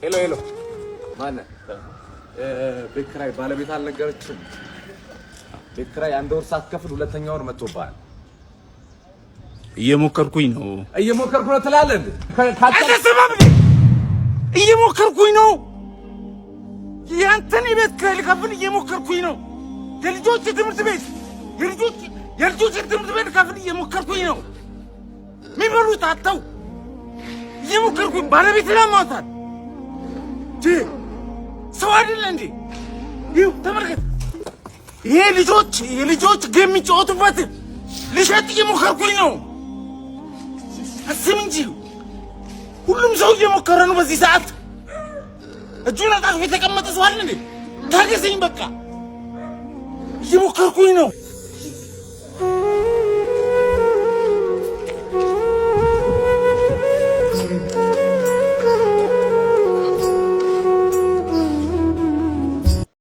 ሄሎ ማነህ? ቤት ኪራይ ባለቤት አልነገረችም? ቤት ኪራይ አንድ ወር ሳትከፍል ሁለተኛ ወር መጥቶብሃል። እየሞከርኩኝ ነው ትላለህ እንዴ? እየሞከርኩኝ ነው። ያንተን የቤት ኪራይ ልከፍል እየሞከርኩኝ ነው። የልጆች ትምህርት ቤት ልከፍል እየሞከርኩኝ ነው። የሚበሉት አጥተው እየሞከርኩኝ ባለቤትን አሟታል። ሰው አይደለ እንዴ? ይኸው ተመልከት። ይሄ የልጆች ጌም የሚጫወቱበት ልሸጥ እየሞከርኩኝ ነው። አስብ እንጂ ሁሉም ሰው እየሞከረ ነው በዚህ ሰዓት። እጁን አጣጥፎ የተቀመጠ ሰው አለ እንዴ? ታገሰኝ በቃ እየሞከርኩኝ ነው።